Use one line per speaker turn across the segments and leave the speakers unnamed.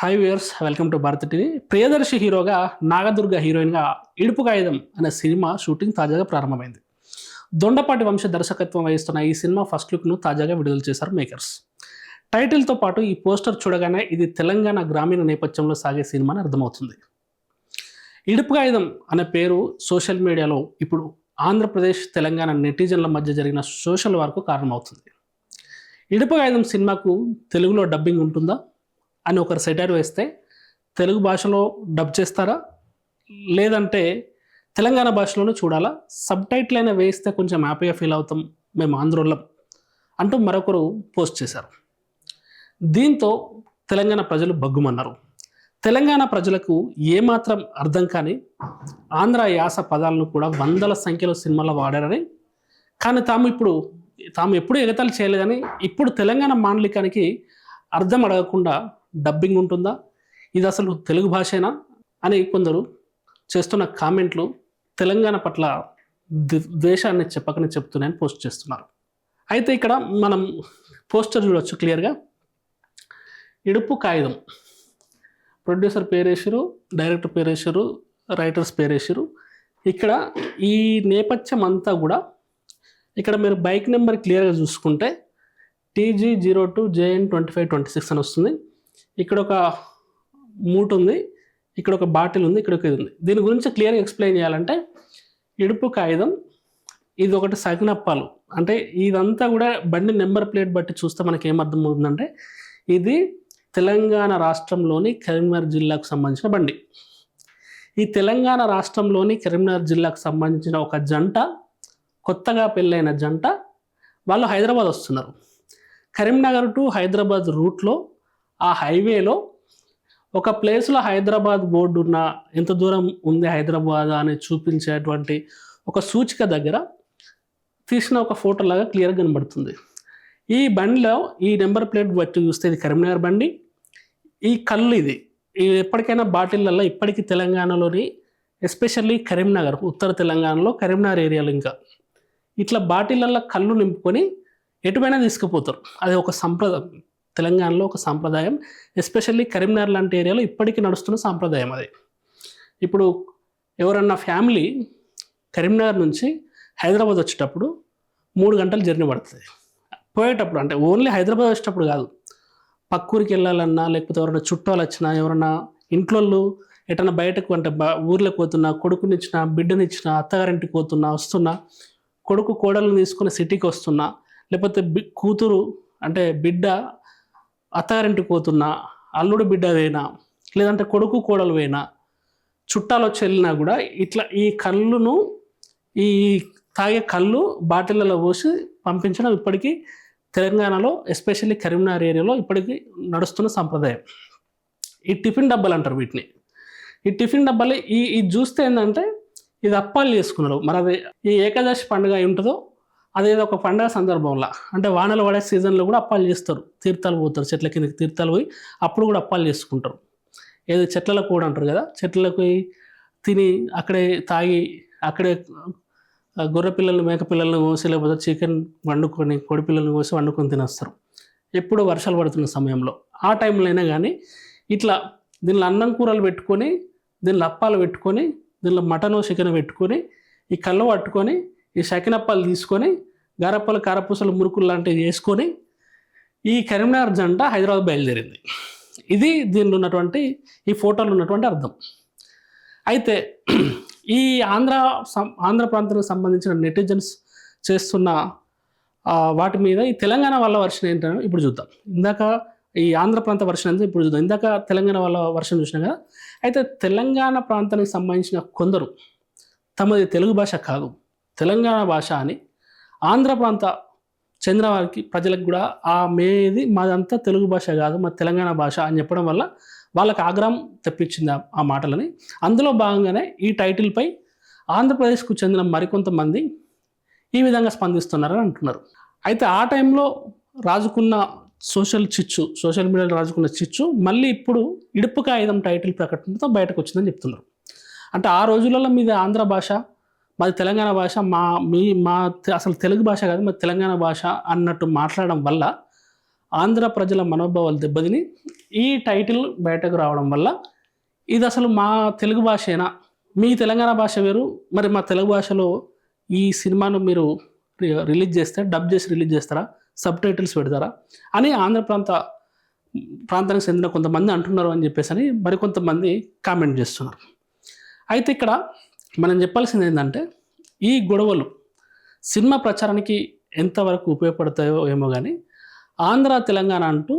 Hi viewers, welcome to Bharat TV. Priyadarshi హీరోగా నాగదుర్గ హీరోయిన్గా ఇడుపు కాగితం అనే సినిమా షూటింగ్ తాజాగా ప్రారంభమైంది. దొండపాటి వంశ దర్శకత్వం వహిస్తున్న ఈ సినిమా ఫస్ట్ లుక్ను తాజాగా విడుదల చేశారు మేకర్స్. టైటిల్తో పాటు ఈ పోస్టర్ చూడగానే ఇది తెలంగాణ గ్రామీణ నేపథ్యంలో సాగే సినిమా అని అర్థమవుతుంది. ఇడుపు కాగితం అనే పేరు సోషల్ మీడియాలో ఇప్పుడు ఆంధ్రప్రదేశ్, తెలంగాణ నెటిజన్ల మధ్య జరిగిన సోషల్ వార్కు కారణమవుతుంది. ఇడుపు కాగితం సినిమాకు తెలుగులో డబ్బింగ్ ఉంటుందా అని ఒకరు సెటైర్ వేస్తే తెలుగు భాషలో డబ్ చేస్తారా, లేదంటే తెలంగాణ భాషలోనే చూడాలా, సబ్ టైటిల్ అయినా వేస్తే కొంచెం హ్యాపీగా ఫీల్ అవుతాం మేము ఆంధ్రోళ్ళం అంటూ మరొకరు పోస్ట్ చేశారు. దీంతో తెలంగాణ ప్రజలు బగ్గుమన్నారు. తెలంగాణ ప్రజలకు ఏమాత్రం అర్థం కాని ఆంధ్ర యాస పదాలను కూడా వందల సంఖ్యలో సినిమాలో వాడారని, కానీ తాము ఎప్పుడూ ఎగతాళి చేయలేదని, ఇప్పుడు తెలంగాణ మాండలికానికి అర్థం అడగకుండా డబ్బింగ్ ఉంటుందా, ఇది అసలు తెలుగు భాషేనా అని కొందరు చేస్తున్న కామెంట్లు తెలంగాణ పట్ల ద్వేషాన్ని చెప్పకనే చెప్తున్నాయని పోస్ట్ చేస్తున్నారు. అయితే ఇక్కడ మనం పోస్టర్ చూడవచ్చు క్లియర్గా. ఇడుపు కాగితం, ప్రొడ్యూసర్ పేరేసారు, డైరెక్టర్ పేరేసారు, రైటర్స్ పేరేసారు. ఇక్కడ ఈ నేపథ్యం అంతా కూడా ఇక్కడ మీరు బైక్ నెంబర్ క్లియర్గా చూసుకుంటే TG02JN2526 అని వస్తుంది. ఇక్కడ ఒక మూట ఉంది, ఇక్కడ ఒక బాటిల్ ఉంది, ఇక్కడ ఒక ఇది ఉంది. దీని గురించి క్లియర్గా ఎక్స్ప్లెయిన్ చేయాలంటే ఇడుపు కాగితం ఇది ఒకటి సకినప్పాలు, అంటే ఇదంతా కూడా బండి నెంబర్ ప్లేట్ బట్టి చూస్తే మనకి ఏమర్థం అవుతుందంటే ఇది తెలంగాణ రాష్ట్రంలోని కరీంనగర్ జిల్లాకు సంబంధించిన బండి. ఈ తెలంగాణ రాష్ట్రంలోని కరీంనగర్ జిల్లాకు సంబంధించిన ఒక జంట, కొత్తగా పెళ్ళైన జంట, వాళ్ళు హైదరాబాద్ వస్తున్నారు. కరీంనగర్ టు హైదరాబాద్ రూట్లో ఆ హైవేలో ఒక ప్లేస్లో హైదరాబాద్ బోర్డు ఉన్న, ఎంత దూరం ఉంది హైదరాబాద్ అని చూపించేటువంటి ఒక సూచిక దగ్గర తీసిన ఒక ఫోటో లాగా క్లియర్గా కనబడుతుంది. ఈ బండిలో ఈ నెంబర్ ప్లేట్ బట్టి చూస్తే ఇది కరీంనగర్ బండి. ఈ కళ్ళు ఇది ఎప్పటికైనా బాటిళ్ళల్లో ఇప్పటికీ తెలంగాణలోని ఎస్పెషల్లీ కరీంనగర్, ఉత్తర తెలంగాణలో కరీంనగర్ ఏరియాలో ఇంకా ఇట్లా బాటిళ్ళల్లో కళ్ళు నింపుకొని ఎటువైనా తీసుకుపోతారు. అది ఒక సంప్రదాయం, తెలంగాణలో ఒక సాంప్రదాయం. ఎస్పెషల్లీ కరీంనగర్ లాంటి ఏరియాలో ఇప్పటికీ నడుస్తున్న సాంప్రదాయం అది. ఇప్పుడు ఎవరన్నా ఫ్యామిలీ కరీంనగర్ నుంచి హైదరాబాద్ వచ్చేటప్పుడు 3 గంటలు జర్నీ పడుతుంది. పోయేటప్పుడు అంటే ఓన్లీ హైదరాబాద్ వచ్చేటప్పుడు కాదు, పక్కూరికి వెళ్ళాలన్నా, లేకపోతే ఎవరైనా చుట్టాలు వచ్చినా, ఎవరైనా ఇంట్లో ఎటన్నా బయటకు అంటే ఊర్లోకి పోతున్నా, కొడుకునిచ్చినా, బిడ్డనిచ్చినా, అత్తగారింటికి పోతున్నా, వస్తున్నా, కొడుకు కోడలను తీసుకుని సిటీకి వస్తున్నా, లేకపోతే కూతురు అంటే బిడ్డ అత్తగారింటికి పోతున్నా, అల్లుడు బిడ్డ వేనా, లేదంటే కొడుకు కోడలు వేనా, చుట్టాలు వచ్చి వెళ్ళినా కూడా ఇట్లా ఈ కళ్ళును, ఈ తాగే కళ్ళు బాటిళ్ళలో పోసి పంపించడం ఇప్పటికీ తెలంగాణలో ఎస్పెషల్లీ కరీంనగర్ ఏరియాలో ఇప్పటికీ నడుస్తున్న సంప్రదాయం. ఈ టిఫిన్ డబ్బాలు అంటారు వీటిని. ఈ టిఫిన్ డబ్బాలు ఇది చూస్తే ఏంటంటే ఇది అప్పాలు చేసుకున్నారు. మరి అది ఈ ఏకాదశి పండుగ అయి ఉంటుందో అదేదో ఒక పండుగ సందర్భంలో, అంటే వానలు పడే సీజన్లో కూడా అప్పాలు చేస్తారు. తీర్థాలు పోతారు, చెట్ల కిందకి తీర్థాలు పోయి అప్పుడు కూడా అప్పాలు చేసుకుంటారు. ఏదో చెట్లకు కూడా అంటారు కదా, చెట్లకు పోయి తిని అక్కడే తాగి అక్కడే గొర్రె పిల్లలు, మేక పిల్లలను కోసి, లేకపోతే చికెన్ వండుకొని, కోడి పిల్లలను కోసి వండుకొని తినేస్తారు. ఎప్పుడు వర్షాలు పడుతున్న సమయంలో ఆ టైంలో అయినా కానీ ఇట్లా దీనిలో అన్నం కూరలు పెట్టుకొని, దీనిలో అప్పాలు పెట్టుకొని, దీనిలో మటను చికెన్ పెట్టుకొని, ఈ కళ్ళు పట్టుకొని, ఈ శకినప్పాలు తీసుకొని, గారప్పలు, కారపూసలు, మురుకులు లాంటివి చేసుకొని ఈ కరీంనగర్ జంట హైదరాబాద్ బయలుదేరింది. ఇది దీనిలో ఉన్నటువంటి, ఈ ఫోటోలో ఉన్నటువంటి అర్థం. అయితే ఈ ఆంధ్ర ప్రాంతానికి సంబంధించిన నెటిజన్స్ చేస్తున్న వాటి మీద ఈ తెలంగాణ వాళ్ళ వర్షన్ ఏంటంటే ఇప్పుడు చూద్దాం. ఇందాక ఈ ఆంధ్ర ప్రాంత వర్షన్ అంటే ఇప్పుడు చూద్దాం. ఇందాక తెలంగాణ వాళ్ళ వర్షన్ చూసినాం కదా. అయితే తెలంగాణ ప్రాంతానికి సంబంధించిన కొందరు తమది తెలుగు భాష కాదు, తెలంగాణ భాష అని ఆంధ్ర ప్రాంత చెందిన వారికి, ప్రజలకు కూడా మాదంతా తెలుగు భాష కాదు, మా తెలంగాణ భాష అని చెప్పడం వల్ల వాళ్ళకి ఆగ్రహం తెప్పించింది ఆ మాటలని. అందులో భాగంగానే ఈ టైటిల్పై ఆంధ్రప్రదేశ్కు చెందిన మరికొంతమంది ఈ విధంగా స్పందిస్తున్నారని అంటున్నారు. అయితే ఆ టైంలో రాజుకున్న సోషల్ మీడియాలో రాజుకున్న చిచ్చు మళ్ళీ ఇప్పుడు ఇడుపు కాగితం టైటిల్ ప్రకటనతో బయటకు వచ్చిందని చెప్తున్నారు. అంటే ఆ రోజులలో మీది ఆంధ్ర భాష, మాది తెలంగాణ భాష, మా అసలు తెలుగు భాష కాదు, మాది తెలంగాణ భాష అన్నట్టు మాట్లాడడం వల్ల ఆంధ్ర ప్రజల మనోభావాలు దెబ్బతిని ఈ టైటిల్ బయటకు రావడం వల్ల ఇది అసలు మా తెలుగు భాషేనా, మీ తెలంగాణ భాష వేరు, మరి మా తెలుగు భాషలో ఈ సినిమాను మీరు రిలీజ్ చేస్తే డబ్ చేసి రిలీజ్ చేస్తారా, సబ్ టైటిల్స్ పెడతారా అని ఆంధ్ర ప్రాంతానికి చెందిన కొంతమంది అంటున్నారు అని చెప్పేసి అని మరికొంతమంది కామెంట్ చేస్తున్నారు. అయితే ఇక్కడ మనం చెప్పాల్సింది ఏంటంటే ఈ గొడవలు సినిమా ప్రచారానికి ఎంతవరకు ఉపయోగపడతాయో ఏమో కానీ ఆంధ్ర తెలంగాణ అంటూ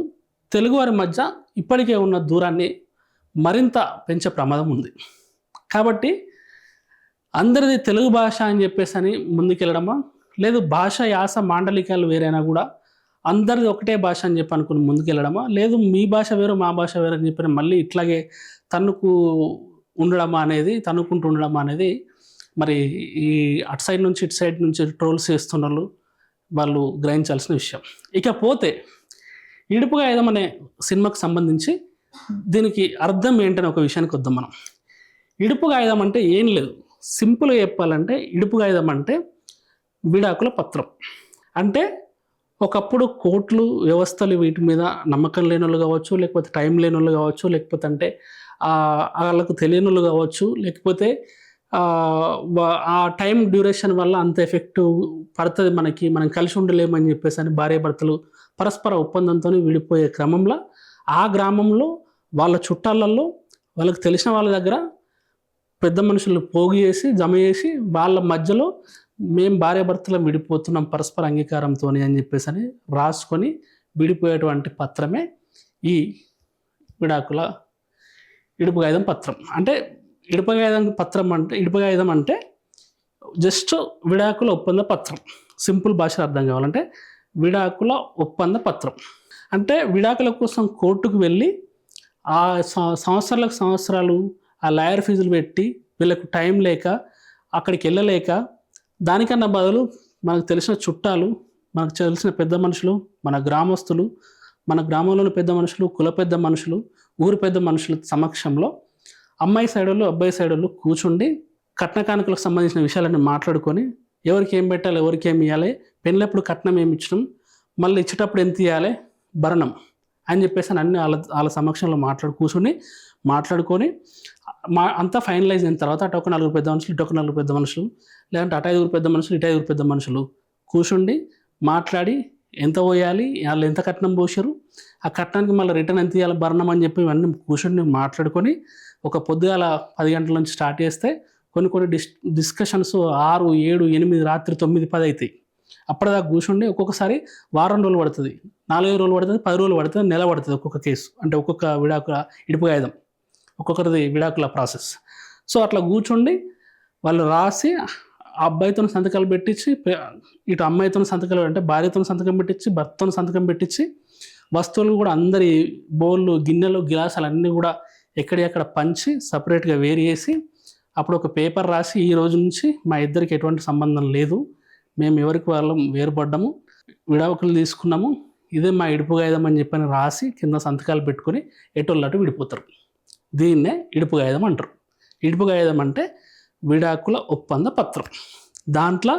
తెలుగువారి మధ్య ఇప్పటికే ఉన్న దూరాన్ని మరింత పెంచే ప్రమాదం ఉంది. కాబట్టి అందరిది తెలుగు భాష అని చెప్పేసి అని ముందుకెళ్ళడమా, లేదు భాష యాస మాండలికాలు వేరైనా కూడా అందరిది ఒకటే భాష అని చెప్పి అనుకుని ముందుకెళ్ళడమా, లేదు మీ భాష వేరు మా భాష వేరు అని చెప్పి మళ్ళీ ఇట్లాగే తన్నుకుంటూ ఉండడమా అనేది మరి ఈ అటు సైడ్ నుంచి ఇటు సైడ్ నుంచి ట్రోల్స్ చేస్తున్న వాళ్ళు గ్రహించాల్సిన విషయం. ఇకపోతే ఇడుపుగా ఆయుధం అనే సినిమాకు సంబంధించి దీనికి అర్థం ఏంటనే ఒక విషయానికి వద్దాం మనం. ఇడుపుగా ఆయుధం అంటే ఏం లేదు, సింపుల్గా చెప్పాలంటే ఇడుపుగా ఆయుధం అంటే విడాకుల పత్రం. అంటే ఒకప్పుడు కోర్టులు వ్యవస్థలు వీటి మీద నమ్మకం లేని వాళ్ళు కావచ్చు, లేకపోతే టైం లేని వాళ్ళు కావచ్చు, లేకపోతే అంటే వాళ్ళకు తెలియని వాళ్ళు కావచ్చు, లేకపోతే ఆ టైం డ్యూరేషన్ వల్ల అంత ఎఫెక్టివ్ పడుతుంది మనం కలిసి ఉండలేమని చెప్పేసి అని భార్యాభర్తలు పరస్పర ఒప్పందంతో విడిపోయే క్రమంలో ఆ గ్రామంలో వాళ్ళ చుట్టాలలో వాళ్ళకి తెలిసిన వాళ్ళ దగ్గర పెద్ద మనుషులు పోగు చేసి జమ చేసి వాళ్ళ మధ్యలో మేము భార్యాభర్తలు విడిపోతున్నాం పరస్పర అంగీకారంతో అని చెప్పేసి అని రాసుకొని విడిపోయేటువంటి పత్రమే ఈ విడాకుల ఇడుపుగాయుధం పత్రం. అంటే ఇడుపుగాయుధం అంటే జస్ట్ విడాకుల ఒప్పంద పత్రం. సింపుల్ భాష అర్థం కావాలంటే విడాకుల ఒప్పంద పత్రం అంటే విడాకుల కోసం కోర్టుకు వెళ్ళి ఆ సంవత్సరాలు ఆ లాయర్ ఫీజులు పెట్టి వీళ్ళకు టైం లేక అక్కడికి వెళ్ళలేక దానికన్నా బదులు మనకు తెలిసిన చుట్టాలు, మనకు తెలిసిన పెద్ద మనుషులు, మన గ్రామస్తులు, మన గ్రామంలోని పెద్ద మనుషులు, కుల పెద్ద మనుషులు, ఊరు పెద్ద మనుషుల సమక్షంలో అమ్మాయి సైడ్ వాళ్ళు అబ్బాయి సైడ్ వాళ్ళు కూర్చుండి కట్న కానుకలకు సంబంధించిన విషయాలన్నీ మాట్లాడుకొని ఎవరికి ఏం పెట్టాలి, ఎవరికి ఏమి ఇవ్వాలి, పెళ్ళప్పుడు కట్నం ఏమి ఇచ్చడం, మళ్ళీ ఇచ్చేటప్పుడు ఎంత ఇవ్వాలి, భరణం అని చెప్పేసి అన్ని వాళ్ళ సమక్షంలో మాట్లాడుకొని అంతా ఫైనలైజ్ అయిన తర్వాత అటు ఒక 4 పెద్ద మనుషులు, ఇటు ఒక 4 పెద్ద మనుషులు, లేదంటే అటు 5 పెద్ద మనుషులు, ఇటు 5 పెద్ద మనుషులు కూర్చుండి మాట్లాడి ఎంత పోయాలి, వాళ్ళు ఎంత కట్నం పోసారు, ఆ కట్నానికి మళ్ళీ రిటర్న్ ఎంత ఇవ్వాలి, భరణం అని చెప్పి ఇవన్నీ కూర్చుని మాట్లాడుకొని ఒక పొద్దుగాల 10 గంటల నుంచి స్టార్ట్ చేస్తే కొన్ని డిస్కషన్స్ 6, 7, 8 రాత్రి 9, 10 అవుతాయి. అప్పటిదాకా కూర్చుండి ఒక్కొక్కసారి వారం రోజులు పడుతుంది, 4 రోజులు పడుతుంది, 10 రోజులు పడుతుంది, నెల పడుతుంది ఒక్కొక్క కేసు. అంటే ఒక్కొక్క ఇడుపుగాయుధం ఒక్కొక్కరిది విడాకుల ప్రాసెస్. సో అట్లా కూర్చుండి వాళ్ళు రాసి ఆ అబ్బాయితో సంతకాలు పెట్టించి, ఇటు అమ్మాయితో సంతకాలు అంటే భార్యతో సంతకం పెట్టించి, భర్తతో సంతకం పెట్టించి, వస్తువులు కూడా అందరి బౌళ్ళు, గిన్నెలు, గిలాసాలు అన్నీ కూడా ఎక్కడెక్కడ పంచి సపరేట్గా వేరు చేసి అప్పుడు ఒక పేపర్ రాసి ఈ రోజు నుంచి మా ఇద్దరికి ఎటువంటి సంబంధం లేదు, మేము ఎవరికి వాళ్ళం వేరుపడ్డాము, విడాకులు తీసుకున్నాము, ఇదే మా ఇడుపుగాయుధం అని చెప్పని రాసి కింద సంతకాలు పెట్టుకొని ఎటోళ్ళటు విడిపోతారు. దీన్నే ఇడుపుగాయుధం అంటారు. ఇడుపుగాయుధం అంటే విడాకుల ఒప్పంద పత్రం. దాంట్లో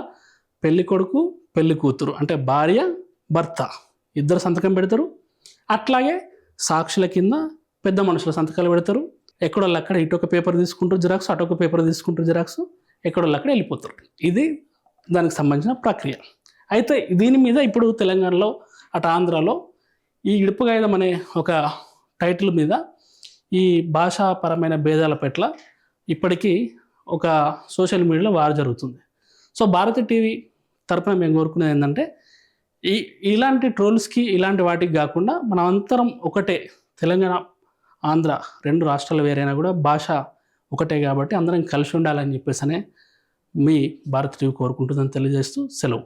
పెళ్లి కొడుకు పెళ్లి కూతురు అంటే భార్య భర్త ఇద్దరు సంతకం పెడతారు. అట్లాగే సాక్షుల కింద పెద్ద మనుషుల సంతకాలు పెడతారు. ఎక్కడోళ్ళు అక్కడ ఇటొక పేపర్ తీసుకుంటారు జిరాక్స్, అటొక పేపర్ తీసుకుంటారు జిరాక్స్, ఎక్కడోళ్ళు అక్కడ వెళ్ళిపోతారు. ఇది దానికి సంబంధించిన ప్రక్రియ. అయితే దీని మీద ఇప్పుడు తెలంగాణలో అటు ఆంధ్రాలో ఈ ఇడుపుగాయుధం అనే ఒక టైటిల్ మీద ఈ భాషాపరమైన భేదాల పట్ల ఇప్పటికీ ఒక సోషల్ మీడియాలో వార్ జరుగుతుంది. సో భారతి టీవీ తరపున మేము కోరుకునేది ఏంటంటే ఇలాంటి ట్రోల్స్కి ఇలాంటి వాటికి కాకుండా మనం అందరం ఒకటే, తెలంగాణ ఆంధ్ర 2 రాష్ట్రాలు వేరైనా కూడా భాష ఒకటే కాబట్టి అందరం కలిసి ఉండాలని చెప్పేసి మీ భారతి టీవీ కోరుకుంటుందని తెలియజేస్తూ సెలవు.